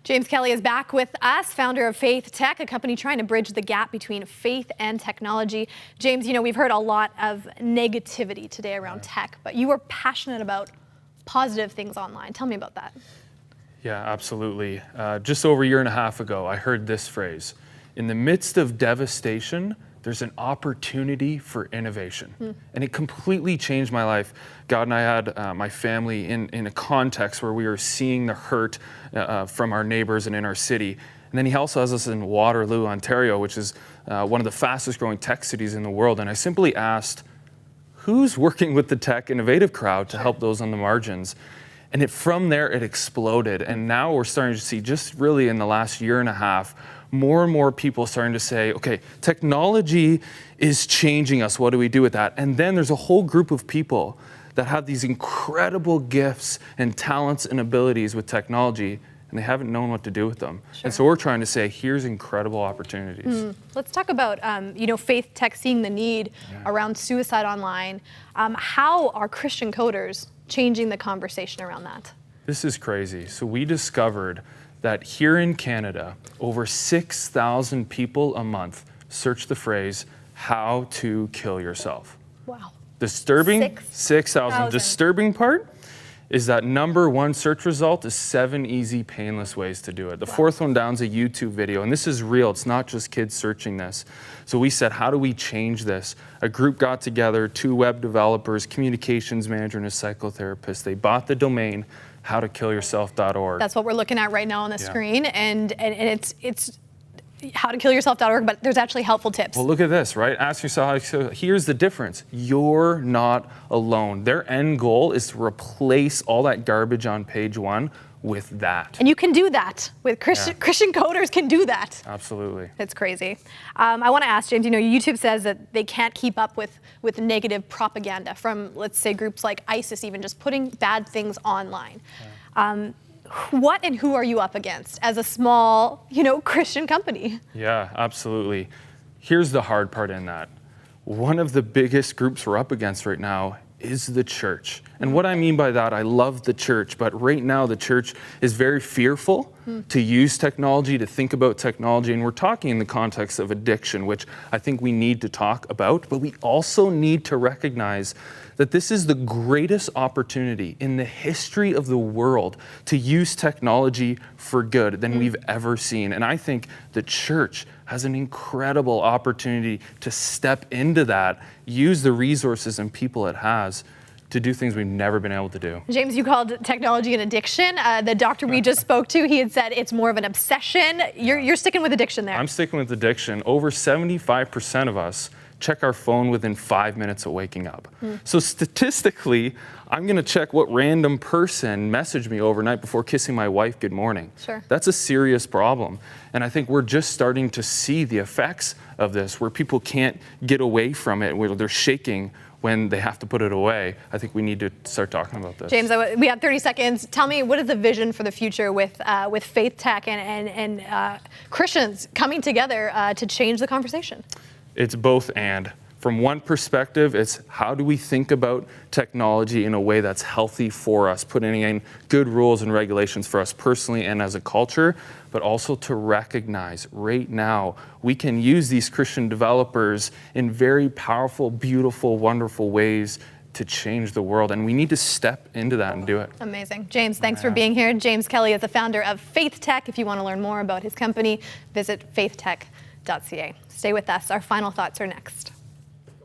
James Kelly is back with us, founder of FaithTech, a company trying to bridge the gap between faith and technology. James, we've heard a lot of negativity today around tech, but you are passionate about positive things online. Tell me about that. Yeah, absolutely. Just over a year and a half ago, I heard this phrase: in the midst of devastation, there's an opportunity for innovation. And it completely changed my life. God and I had my family in a context where we were seeing the hurt from our neighbors and in our city. And then he also has us in Waterloo, Ontario, which is one of the fastest growing tech cities in the world. And I simply asked, who's working with the tech innovative crowd to help those on the margins? And from there, it exploded. And now we're starting to see, just really in the last year and a half, more and more people starting to say, okay, technology is changing us. What do we do with that? And then there's a whole group of people that have these incredible gifts and talents and abilities with technology, and they haven't known what to do with them. Sure. And so we're trying to say, here's incredible opportunities. Let's talk about, FaithTech seeing the need around suicide online. How are Christian coders changing the conversation around that? This is crazy. So we discovered that here in Canada, over 6,000 people a month search the phrase, how to kill yourself. Wow. Disturbing, 6,000. Disturbing part is that number one search result is 7 easy, painless ways to do it. The fourth one down is a YouTube video, and this is real. It's not just kids searching this. So we said, how do we change this? A group got together, 2 web developers, communications manager, and a psychotherapist. They bought the domain, howtokillyourself.org. That's what we're looking at right now on the screen, and it's howtokillyourself.org, but there's actually helpful tips. Well, look at this, right? Ask yourself, here's the difference. You're not alone. Their end goal is to replace all that garbage on page 1 with that. And you can do that. With Christian coders can do that. Absolutely. It's crazy. I want to ask, James, YouTube says that they can't keep up with negative propaganda from, let's say, groups like ISIS, even just putting bad things online. What and who are you up against as a small, Christian company? Yeah, absolutely. Here's the hard part in that. One of the biggest groups we're up against right now is the church. And what I mean by that, I love the church, but right now the church is very fearful to use technology, to think about technology. And we're talking in the context of addiction, which I think we need to talk about, but we also need to recognize that this is the greatest opportunity in the history of the world to use technology for good than we've ever seen. And I think the church has an incredible opportunity to step into that, use the resources and people it has to do things we've never been able to do. James, you called technology an addiction. The doctor we just spoke to, he had said it's more of an obsession. You're sticking with addiction there. I'm sticking with addiction. Over 75% of us check our phone within 5 minutes of waking up. So statistically, I'm going to check what random person messaged me overnight before kissing my wife good morning. Sure. That's a serious problem. And I think we're just starting to see the effects of this, where people can't get away from it, where they're shaking when they have to put it away. I think we need to start talking about this. James, we have 30 seconds. Tell me, what is the vision for the future with FaithTech and Christians coming together to change the conversation? It's both and. From one perspective, it's how do we think about technology in a way that's healthy for us, putting in good rules and regulations for us personally and as a culture, but also to recognize right now we can use these Christian developers in very powerful, beautiful, wonderful ways to change the world, and we need to step into that and do it. Amazing. James, thanks for being here. James Kelly is the founder of FaithTech. If you want to learn more about his company, visit faithtech.ca. Stay with us. Our final thoughts are next.